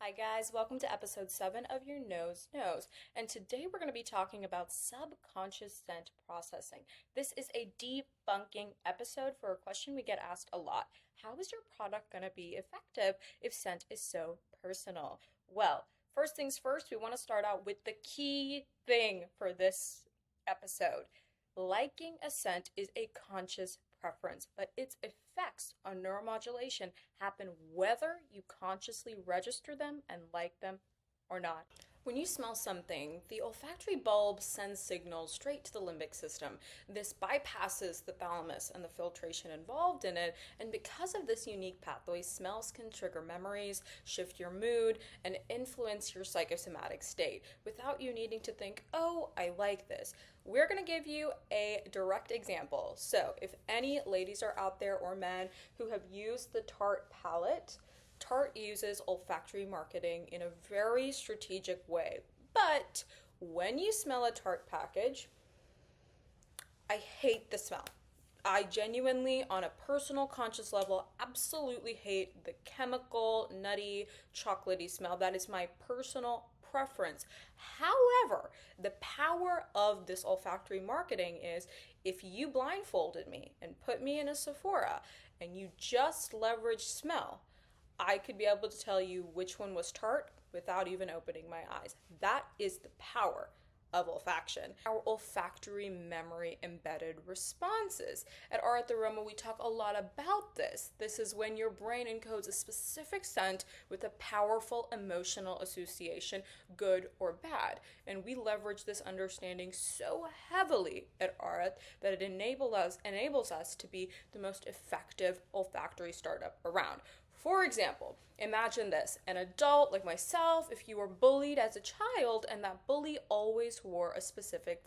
Hi guys, welcome to episode 7 of your Nose Knows. And today we're going to be talking about subconscious scent processing. This is a debunking episode for a question we get asked a lot. How is your product going to be effective if scent is so personal? Well, first things first, we want to start out with the key thing for this episode. Liking a scent is a conscious preference, but its effects on neuromodulation happen whether you consciously register them and like them or not. When you smell something, the olfactory bulb sends signals straight to the limbic system. This bypasses the thalamus and the filtration involved in it, and because of this unique pathway, smells can trigger memories, shift your mood, and influence your psychosomatic state without you needing to think, oh, I like this. We're going to give you a direct example. So if any ladies are out there or men who have used the Tarte palette, Tarte uses olfactory marketing in a very strategic way. But when you smell a Tarte package, I hate the smell. I genuinely, on a personal conscious level, absolutely hate the chemical, nutty, chocolatey smell. That is my personal preference. However, the power of this olfactory marketing is if you blindfolded me and put me in a Sephora and you just leverage smell, I could be able to tell you which one was Tarte without even opening my eyes. That is the power of olfaction. Our olfactory memory embedded responses. At Aurat Aroma, we talk a lot about this. This is when your brain encodes a specific scent with a powerful emotional association, good or bad. And we leverage this understanding so heavily at Aurat that it enables us to be the most effective olfactory startup around. For example, imagine this, an adult like myself, if you were bullied as a child and that bully always wore a specific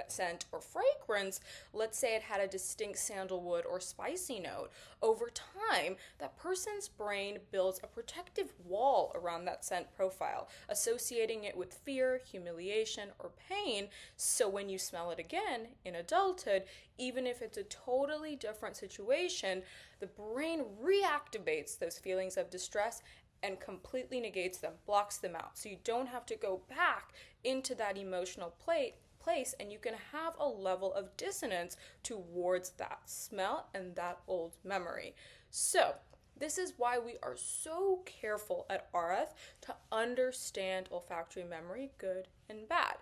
scent or fragrance, let's say it had a distinct sandalwood or spicy note, over time, that person's brain builds a protective wall around that scent profile, associating it with fear, humiliation, or pain, so when you smell it again in adulthood, even if it's a totally different situation, the brain reactivates those feelings of distress and completely negates them, blocks them out. So you don't have to go back into that emotional place, and you can have a level of dissonance towards that smell and that old memory. So this is why we are so careful at Aurat to understand olfactory memory, good and bad.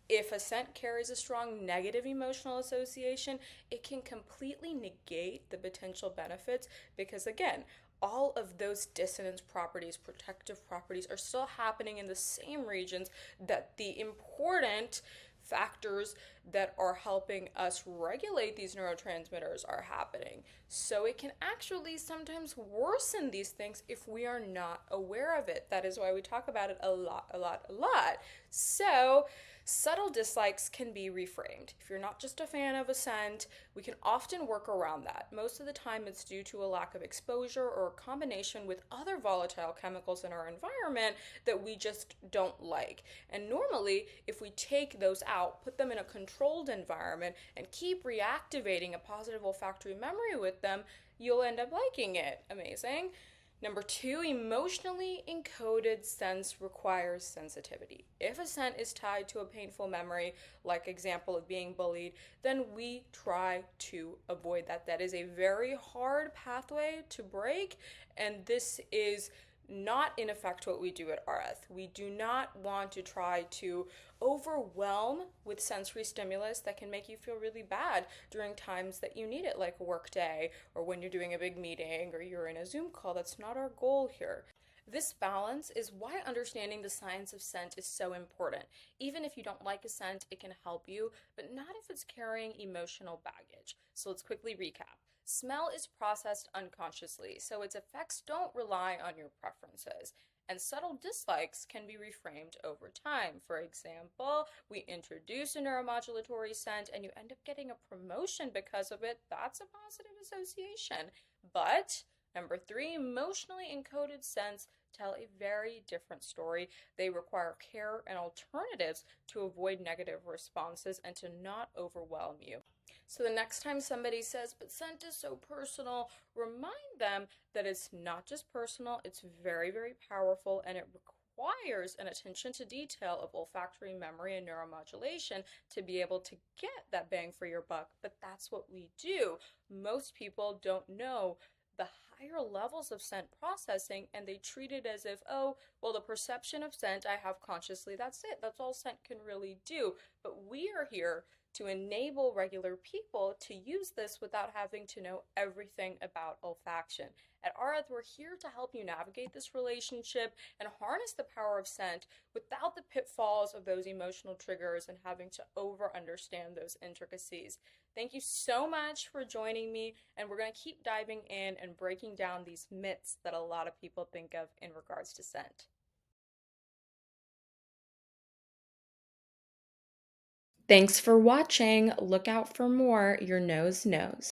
If a scent carries a strong negative emotional association, it can completely negate the potential benefits because, again, all of those dissonance properties, protective properties, are still happening in the same regions that the important factors that are helping us regulate these neurotransmitters are happening. So it can actually sometimes worsen these things if we are not aware of it. That is why we talk about it a lot. So subtle dislikes can be reframed. If you're not just a fan of a scent, we can often work around that. Most of the time it's due to a lack of exposure or a combination with other volatile chemicals in our environment that we just don't like. And normally, if we take those out, put them in a controlled environment, and keep reactivating a positive olfactory memory with them, you'll end up liking it. Amazing. Number 2, emotionally encoded scents requires sensitivity. If a scent is tied to a painful memory, like example of being bullied, then we try to avoid that. That is a very hard pathway to break, and this is not in effect what we do at Aurat. We do not want to try to overwhelm with sensory stimulus that can make you feel really bad during times that you need it, like a work day or when you're doing a big meeting or you're in a Zoom call. That's not our goal here. This balance is why understanding the science of scent is so important. Even if you don't like a scent, it can help you, but not if it's carrying emotional baggage. So let's quickly recap. Smell is processed unconsciously, so its effects don't rely on your preferences. And subtle dislikes can be reframed over time. For example, we introduce a neuromodulatory scent and you end up getting a promotion because of it. That's a positive association. But number 3, emotionally encoded scents tell a very different story. They require care and alternatives to avoid negative responses and to not overwhelm you. So the next time somebody says, but scent is so personal, remind them that it's not just personal, it's very, very powerful, and it requires requires an attention to detail of olfactory memory and neuromodulation to be able to get that bang for your buck, but that's what we do. Most people don't know the higher levels of scent processing, and they treat it as if, oh, well, the perception of scent I have consciously, that's it. That's all scent can really do. But we are here to enable regular people to use this without having to know everything about olfaction. At Aurat, we're here to help you navigate this relationship and harness the power of scent without the pitfalls of those emotional triggers and having to over understand those intricacies. Thank you so much for joining me, and we're going to keep diving in and breaking down these myths that a lot of people think of in regards to scent. Thanks for watching. Look out for more Your Nose Knows.